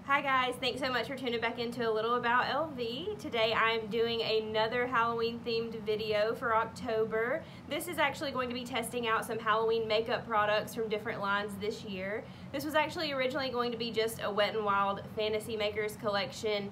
Hi guys, thanks so much for tuning back into a little about LV. Today I'm doing another Halloween themed video for October. This is actually going to be testing out some Halloween makeup products from different lines this year. This was actually originally going to be just a Wet n Wild Fantasy Makers Collection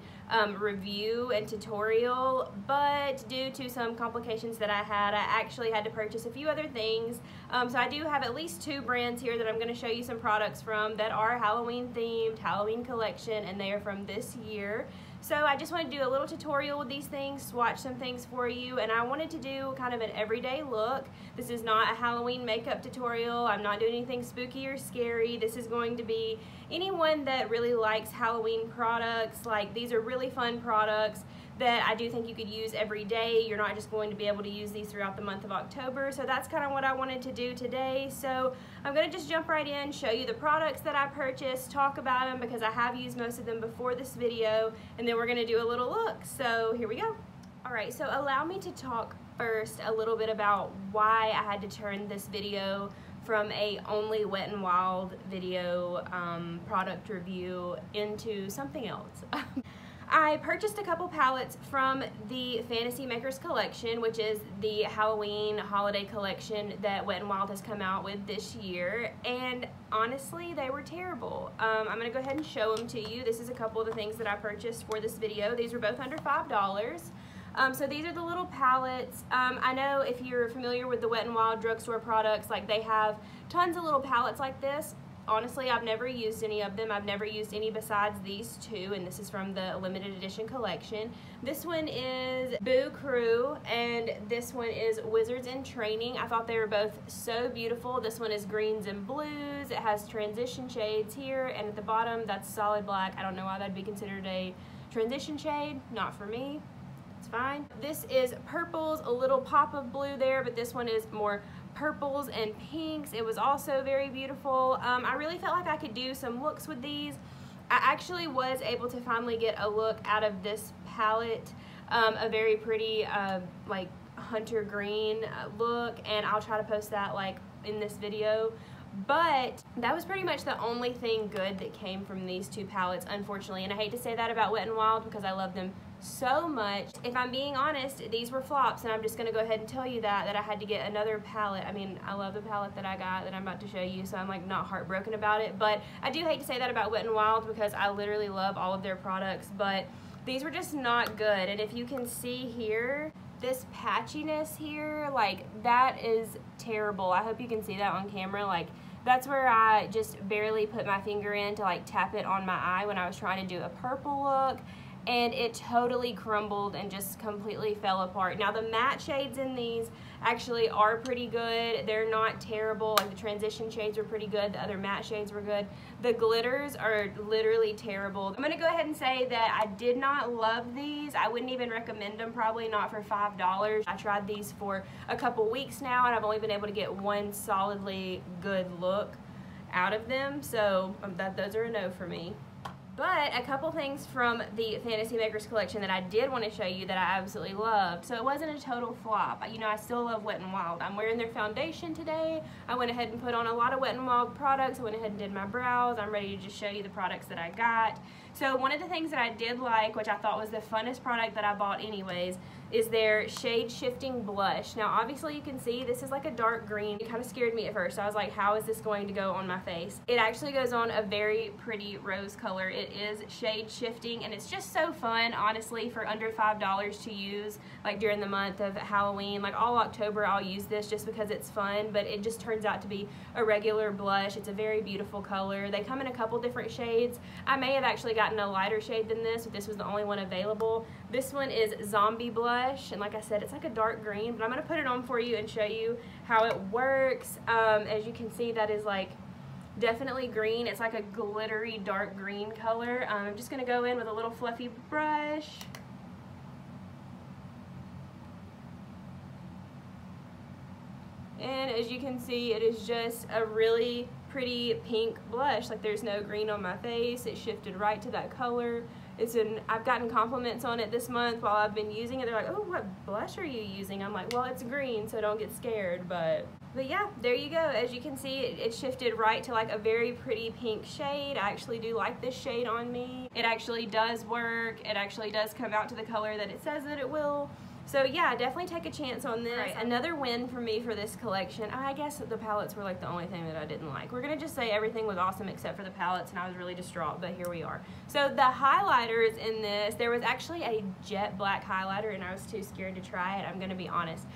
review and tutorial, but due to some complications that I actually had to purchase a few other things. So I do have at least two brands here that I'm going to show you some products from that are Halloween themed, Halloween collection, and they are from this year. So I just wanted to do a little tutorial with these things, swatch some things for you, and I wanted to do kind of an everyday look. This is not a Halloween makeup tutorial. I'm not doing anything spooky or scary. This is going to be anyone that really likes Halloween products. Like, these are really fun products that I do think you could use every day. You're not just going to be able to use these throughout the month of October. So that's kind of what I wanted to do today. So I'm going to just jump right in, show you the products that I purchased, talk about them because I have used most of them before this video, and then we're going to do a little look. So here we go. Alright, so allow me to talk first a little bit about why I had to turn this video from a only Wet n Wild video product review into something else. I purchased a couple palettes from the Fantasy Makers collection, which is the Halloween holiday collection that Wet n Wild has come out with this year, and honestly they were terrible. I'm going to go ahead and show them to you. This is a couple of the things that I purchased for this video. These were both under $5. So these are the little palettes. I know if you're familiar with the Wet n Wild drugstore products, like they have tons of little palettes like this. Honestly, I've never used any of them. I've never used any besides these two, and this is from the limited edition collection. This one is Boo Crew, and this one is Wizards in Training. I thought they were both so beautiful. This one is greens and blues. It has transition shades here, and at the bottom, that's solid black. I don't know why that'd be considered a transition shade. Not for me. It's fine. This is purples, a little pop of blue there, but this one is more purples and pinks. It was also very beautiful. I really felt like I could do some looks with these. I actually was able to finally get a look out of this palette, a very pretty like hunter green look, and I'll try to post that like in this video. But that was pretty much the only thing good that came from these two palettes, unfortunately, and I hate to say that about Wet n Wild because I love them so much. If I'm being honest, these were flops, and I'm just going to go ahead and tell you that I had to get another palette. I mean, I love the palette that I got that I'm about to show you, so I'm like not heartbroken about it, but I do hate to say that about Wet n Wild because I literally love all of their products, but these were just not good. And if you can see here, this patchiness here, like that is terrible. I hope you can see that on camera. Like, that's where I just barely put my finger in to like tap it on my eye when I was trying to do a purple look, and it totally crumbled and just completely fell apart. Now the matte shades in these actually are pretty good. They're not terrible. Like the transition shades were pretty good. The other matte shades were good. The glitters are literally terrible. I'm gonna go ahead and say that I did not love these. I wouldn't even recommend them, probably not for $5. I tried these for a couple weeks now, and I've only been able to get one solidly good look out of them, so those are a no for me. But a couple things from the Fantasy Makers collection that I did want to show you that I absolutely loved. So it wasn't a total flop. You know, I still love Wet n Wild. I'm wearing their foundation today. I went ahead and put on a lot of Wet n Wild products. I went ahead and did my brows. I'm ready to just show you the products that I got. So one of the things that I did like, which I thought was the funnest product that I bought anyways, is their shade shifting blush. Now obviously you can see this is like a dark green. It kind of scared me at first. I was like, how is this going to go on my face? It actually goes on a very pretty rose color. It is shade shifting, and it's just so fun, honestly, for under $5 to use like during the month of Halloween. Like all October I'll use this just because it's fun, but it just turns out to be a regular blush. It's a very beautiful color. They come in a couple different shades. I may have actually gotten a lighter shade than this if this was the only one available. This one is Zombie Blush, and like I said, it's like a dark green, but I'm going to put it on for you and show you how it works. As you can see, that is like definitely green. It's like a glittery dark green color. I'm just going to go in with a little fluffy brush. And as you can see, it is just a really pretty pink blush. Like there's no green on my face. It shifted right to that color. I've gotten compliments on it this month while I've been using it. They're like, oh, what blush are you using? I'm like, well, it's green, so don't get scared. But yeah, there you go. As you can see, it shifted right to like a very pretty pink shade. I actually do like this shade on me. It actually does work. It actually does come out to the color that it says that it will. So yeah, definitely take a chance on this. Right. Another win for me for this collection. I guess the palettes were like the only thing that I didn't like. We're gonna just say everything was awesome except for the palettes, and I was really distraught, but here we are. So the highlighters in this, there was actually a jet black highlighter and I was too scared to try it, I'm gonna be honest.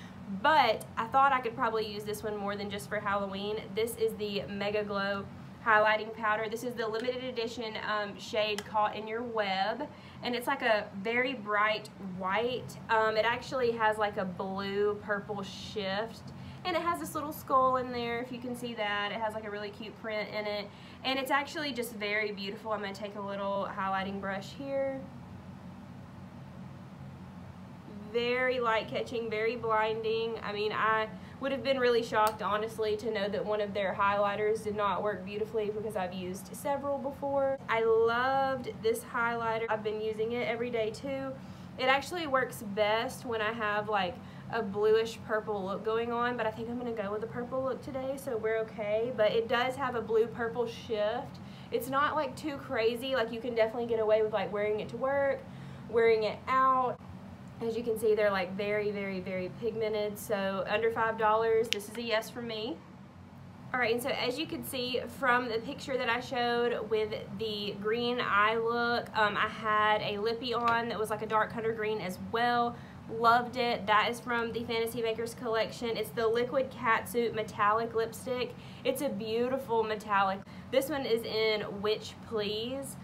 But I thought I could probably use this one more than just for Halloween. This is the Mega Glow highlighting powder. This is the limited edition shade Caught in Your Web, and it's like a very bright white. It actually has like a blue purple shift, and it has this little skull in there, if you can see that. It has like a really cute print in it, and it's actually just very beautiful. I'm going to take a little highlighting brush here. Very light catching, very blinding. I mean, I would have been really shocked, honestly, to know that one of their highlighters did not work beautifully, because I've used several before. I loved this highlighter. I've been using it every day too. It actually works best when I have like a bluish purple look going on, but I think I'm gonna go with a purple look today, so we're okay. But it does have a blue purple shift. It's not like too crazy. Like you can definitely get away with like wearing it to work, wearing it out. As you can see, they're like very, very, very pigmented. So under $5, this is a yes from me. All right, and so as you can see from the picture that I showed with the green eye look, I had a lippy on that was like a dark hunter green as well. Loved it. That is from the Fantasy Makers collection. It's the Liquid Catsuit Metallic Lipstick. It's a beautiful metallic. This one is in Witch Please.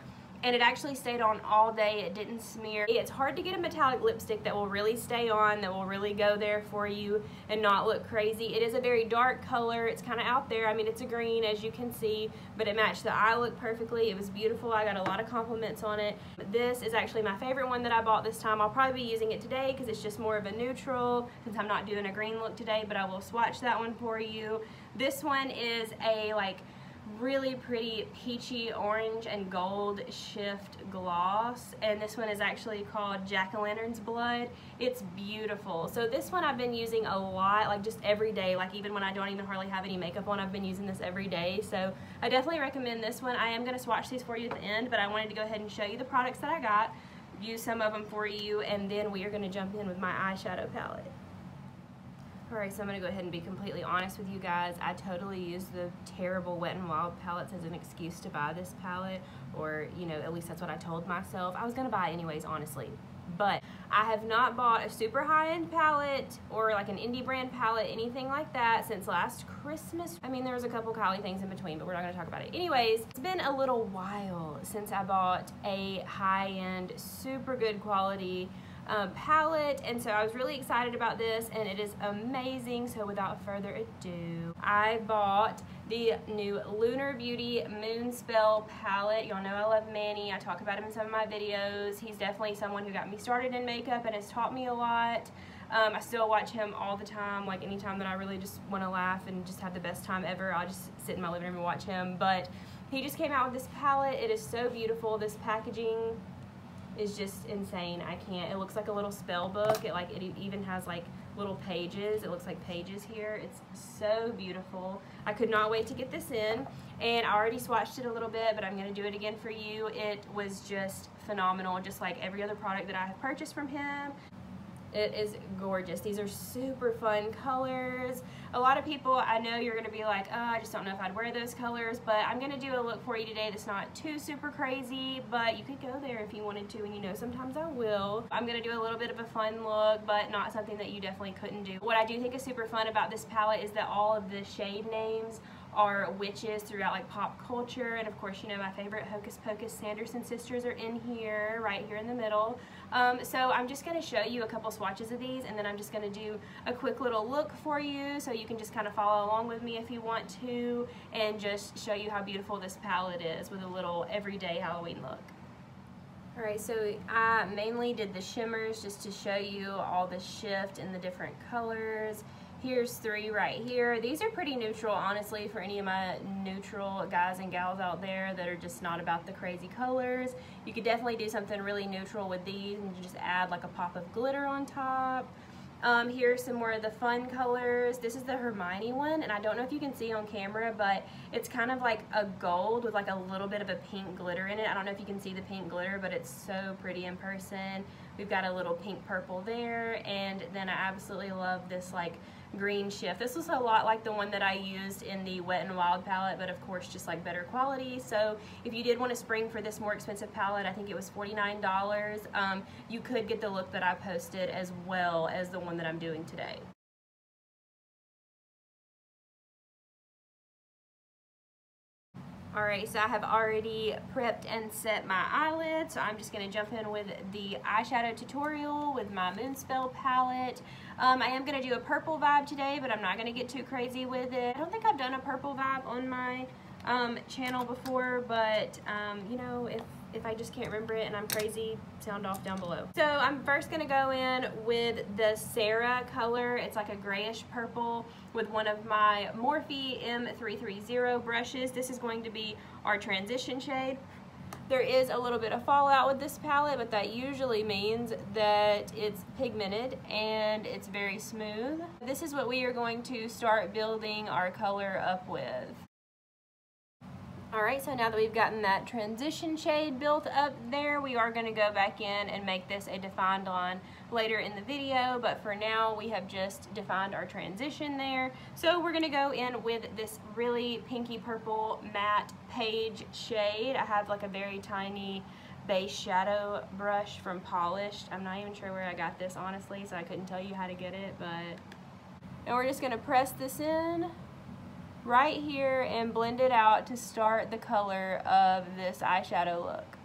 And it actually stayed on all day. It didn't smear. It's hard to get a metallic lipstick that will really stay on, that will really go there for you and not look crazy. It is a very dark color. It's kind of out there. I mean, it's a green, as you can see, but it matched the eye look perfectly. It was beautiful. I got a lot of compliments on it. This is actually my favorite one that I bought this time. I'll probably be using it today because it's just more of a neutral, since I'm not doing a green look today, but I will swatch that one for you. This one is a like really pretty peachy orange and gold shift gloss, and this one is actually called Jack-o'-lantern's Blood. It's beautiful. So this one I've been using a lot, like just every day, like even when I don't even hardly have any makeup on, I've been using this every day. So I definitely recommend this one. I am going to swatch these for you at the end, but I wanted to go ahead and show you the products that I got, use some of them for you, and then we are going to jump in with my eyeshadow palette. Alright, so I'm going to go ahead and be completely honest with you guys. I totally used the terrible Wet n Wild palettes as an excuse to buy this palette, or, you know, at least that's what I told myself. I was going to buy it anyways, honestly. But I have not bought a super high-end palette or like an indie brand palette, anything like that, since last Christmas. I mean, there was a couple Kylie things in between, but we're not going to talk about it. Anyways, it's been a little while since I bought a high-end, super good quality palette, and so I was really excited about this, and it is amazing. So without further ado, I bought the new Lunar Beauty Moonspell palette. Y'all know I love Manny. I talk about him in some of my videos. He's definitely someone who got me started in makeup and has taught me a lot. I still watch him all the time. Like anytime that I really just want to laugh and just have the best time ever, I'll just sit in my living room and watch him. But he just came out with this palette. It is so beautiful. This packaging is just insane. I can't. It looks like a little spell book. It even has like little pages. It looks like pages here. It's so beautiful. I could not wait to get this in, and I already swatched it a little bit, but I'm going to do it again for you. It was just phenomenal, just like every other product that I have purchased from him. It is gorgeous. These are super fun colors. A lot of people, I know you're going to be like, oh, I just don't know if I'd wear those colors, but I'm going to do a look for you today that's not too super crazy, but you could go there if you wanted to, and you know sometimes I will. I'm going to do a little bit of a fun look, but not something that you definitely couldn't do. What I do think is super fun about this palette is that all of the shade names are witches throughout like pop culture, and of course, you know, my favorite Hocus Pocus Sanderson sisters are in here, right here in the middle. So I'm just going to show you a couple swatches of these, and then I'm just going to do a quick little look for you so you can just kind of follow along with me if you want to, and just show you how beautiful this palette is with a little everyday Halloween look. Alright, so I mainly did the shimmers just to show you all the shift in the different colors. Here's 3 right here. These are pretty neutral, honestly, for any of my neutral guys and gals out there that are just not about the crazy colors. You could definitely do something really neutral with these and just add like a pop of glitter on top. Here's some more of the fun colors. This is the Hermione one, and I don't know if you can see on camera, but it's kind of like a gold with like a little bit of a pink glitter in it. I don't know if you can see the pink glitter, but it's so pretty in person. We've got a little pink purple there, and then I absolutely love this like green shift. This was a lot like the one that I used in the Wet n Wild palette, but of course just like better quality. So if you did want to spring for this more expensive palette, I think it was $49, you could get the look that I posted as well as the one that I'm doing today. Alright, so I have already prepped and set my eyelids, so I'm just going to jump in with the eyeshadow tutorial with my Moonspell palette. I am going to do a purple vibe today, but I'm not going to get too crazy with it. I don't think I've done a purple vibe on my channel before, but you know, if I just can't remember it and I'm crazy, sound off down below. So I'm first going to go in with the Sarah color. It's like a grayish purple with one of my Morphe M330 brushes. This is going to be our transition shade. There is a little bit of fallout with this palette, but that usually means that it's pigmented and it's very smooth. This is what we are going to start building our color up with. Alright, so now that we've gotten that transition shade built up there, we are going to go back in and make this a defined line later in the video, but for now we have just defined our transition there. So we're going to go in with this really pinky purple matte Page shade. I have like a very tiny base shadow brush from Polished. I'm not even sure where I got this, honestly, so I couldn't tell you how to get it, but... And we're just going to press this in right here and blend it out to start the color of this eyeshadow look.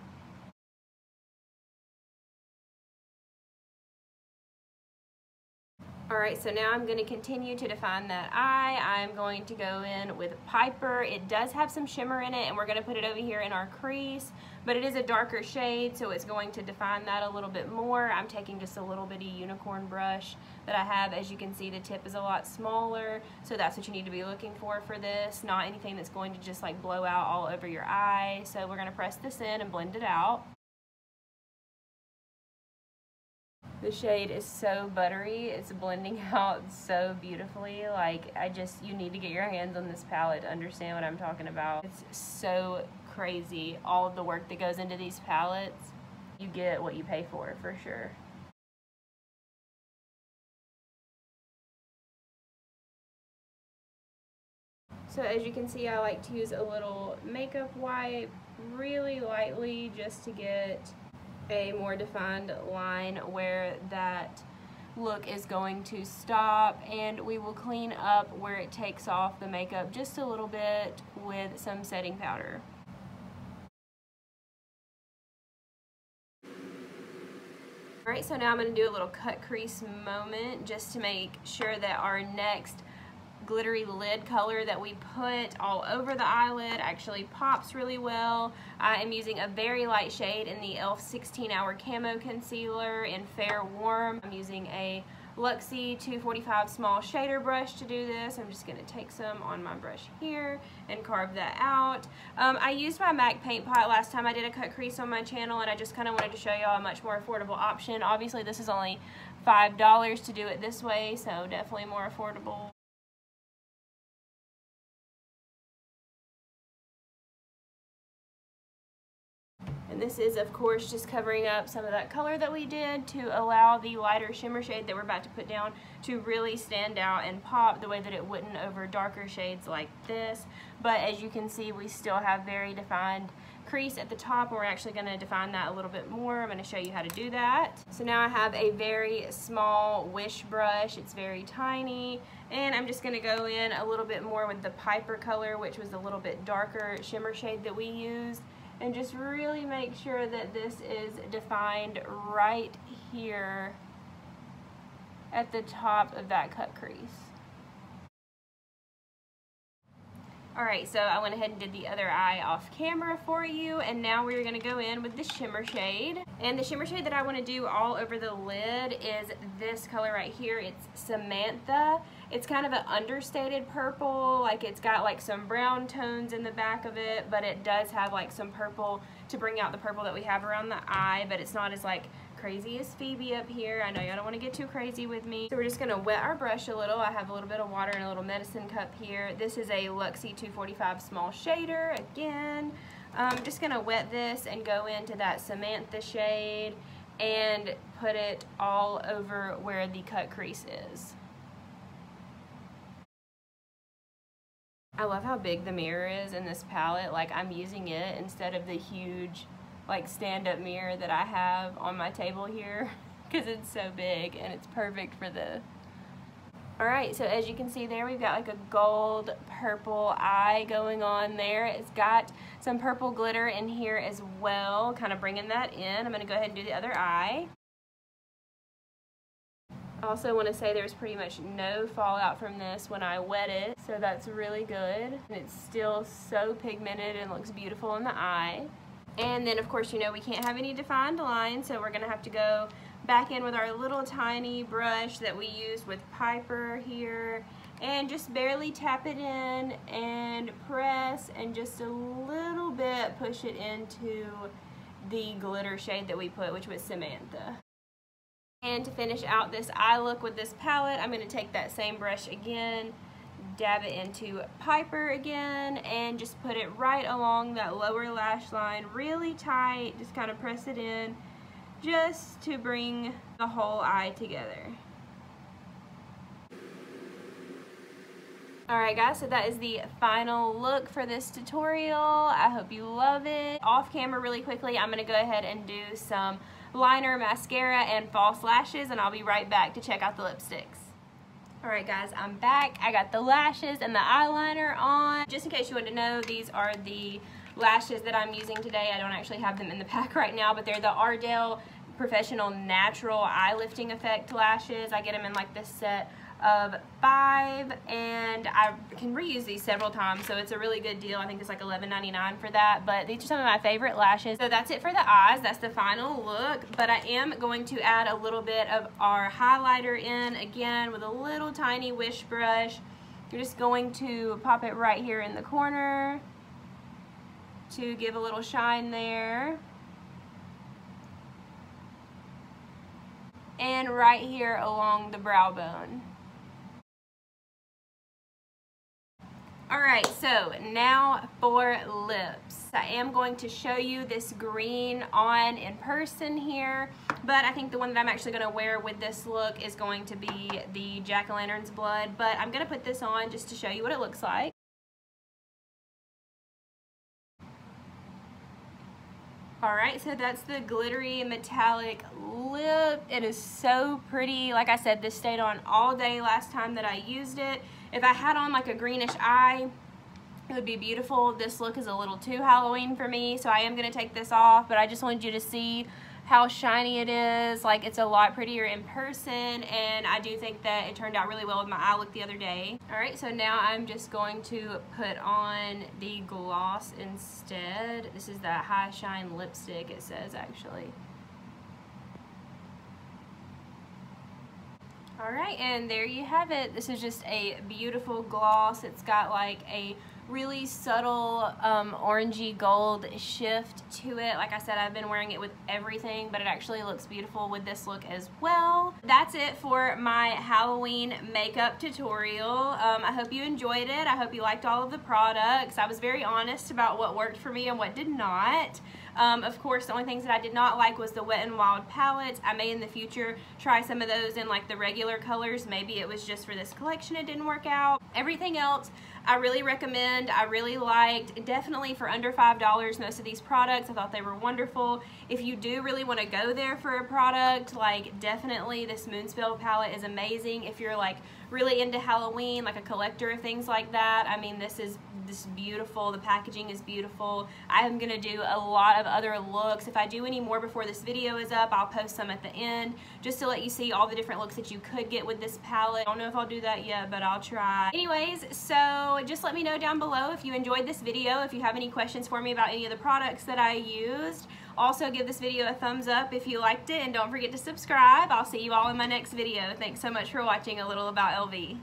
Alright, so now I'm going to continue to define that eye. I'm going to go in with Piper. It does have some shimmer in it, and we're going to put it over here in our crease, but it is a darker shade, so it's going to define that a little bit more. I'm taking just a little bitty unicorn brush that I have. As you can see, the tip is a lot smaller, so that's what you need to be looking for this, not anything that's going to just like blow out all over your eye. So we're going to press this in and blend it out. The shade is so buttery, it's blending out so beautifully. Like, you need to get your hands on this palette to understand what I'm talking about. It's so crazy, all of the work that goes into these palettes. You get what you pay for sure. So as you can see, I like to use a little makeup wipe really lightly just to get a more defined line where that look is going to stop, and we will clean up where it takes off the makeup just a little bit with some setting powder. Alright, so now I'm going to do a little cut crease moment just to make sure that our next glittery lid color that we put all over the eyelid actually pops really well. I am using a very light shade in the e.l.f. 16 Hour Camo Concealer in Fair Warm. I'm using a Luxie 245 small shader brush to do this. I'm just going to take some on my brush here and carve that out. I used my MAC paint pot last time I did a cut crease on my channel, and I just kind of wanted to show y'all a much more affordable option. Obviously this is only $5 to do it this way, so definitely more affordable. And this is, of course, just covering up some of that color that we did to allow the lighter shimmer shade that we're about to put down to really stand out and pop the way that it wouldn't over darker shades like this. But as you can see, we still have very defined crease at the top, and we're actually going to define that a little bit more. I'm going to show you how to do that. So now I have a very small Wish brush. It's very tiny, and I'm just going to go in a little bit more with the Piper color, which was a little bit darker shimmer shade that we used, and just really make sure that this is defined right here at the top of that cut crease. Alright, so I went ahead and did the other eye off camera for you, and now we're going to go in with the shimmer shade. And the shimmer shade that I want to do all over the lid is this color right here. It's Samantha. It's kind of an understated purple, like it's got like some brown tones in the back of it, but it does have like some purple to bring out the purple that we have around the eye, but it's not as like crazy as Phoebe up here. I know y'all don't want to get too crazy with me. So we're just going to wet our brush a little. I have a little bit of water and a little medicine cup here. This is a Luxie 245 small shader. Again, I'm just going to wet this and go into that Samantha shade and put it all over where the cut crease is. I love how big the mirror is in this palette. Like, I'm using it instead of the huge like stand-up mirror that I have on my table here because it's so big and it's perfect for this. Alright, so as you can see there, we've got like a gold purple eye going on there. It's got some purple glitter in here as well, kind of bringing that in. I'm going to go ahead and do the other eye. I also want to say there's pretty much no fallout from this when I wet it, so that's really good. And it's still so pigmented and looks beautiful in the eye. And then of course, you know, we can't have any defined lines, so we're going to have to go back in with our little tiny brush that we used with Piper here and just barely tap it in and press and just a little bit push it into the glitter shade that we put, which was Samantha. And to finish out this eye look with this palette, I'm going to take that same brush again, dab it into Piper again, and just put it right along that lower lash line really tight. Just kind of press it in just to bring the whole eye together. Alright guys, so that is the final look for this tutorial. I hope you love it. Off camera really quickly, I'm going to go ahead and do some liner, mascara, and false lashes, and I'll be right back to check out the lipsticks. Alright guys, I'm back. I got the lashes and the eyeliner on. Just in case you want to know, these are the lashes that I'm using today. I don't actually have them in the pack right now, but they're the Ardell Professional Natural Eye Lifting Effect lashes. I get them in like this set of 5, and I can reuse these several times, so it's a really good deal. I think it's like $11.99 for that, but these are some of my favorite lashes. So that's it for the eyes. That's the final look, but I am going to add a little bit of our highlighter in again with a little tiny wish brush. You're just going to pop it right here in the corner to give a little shine there. And right here along the brow bone. Alright, so now for lips. I am going to show you this green on in person here, but I think the one that I'm actually going to wear with this look is going to be the Jack-o'-lantern's blood, but I'm going to put this on just to show you what it looks like. Alright, so that's the glittery metallic lip. It is so pretty. Like I said, this stayed on all day last time that I used it. If I had on like a greenish eye, it would be beautiful. This look is a little too Halloween for me, so I am going to take this off, but I just wanted you to see how shiny it is. Like, it's a lot prettier in person, and I do think that it turned out really well with my eye look the other day. Alright, so now I'm just going to put on the gloss instead. This is the High Shine lipstick, it says actually. Alright, and there you have it. This is just a beautiful gloss. It's got like a really subtle orangey gold shift to it. Like I said, I've been wearing it with everything, but it actually looks beautiful with this look as well. That's it for my Halloween makeup tutorial. I hope you enjoyed it. I hope you liked all of the products. I was very honest about what worked for me and what did not. Of course, the only things that I did not like was the Wet n Wild palettes. I may in the future try some of those in like the regular colors. Maybe it was just for this collection it didn't work out. Everything else I really recommend. I really liked. Definitely for under $5 most of these products. I thought they were wonderful. if you do really want to go there for a product, like definitely this Moonspell palette is amazing. If you're like really into Halloween, like a collector of things like that, I mean, this is beautiful. The packaging is beautiful. I'm gonna do a lot of other looks. If I do any more before this video is up, I'll post some at the end just to let you see all the different looks that you could get with this palette. I don't know if I'll do that yet, but I'll try. Anyways, so just let me know down below if you enjoyed this video, if you have any questions for me about any of the products that I used. Also, give this video a thumbs up if you liked it, and don't forget to subscribe. I'll see you all in my next video. Thanks so much for watching A Little About LV.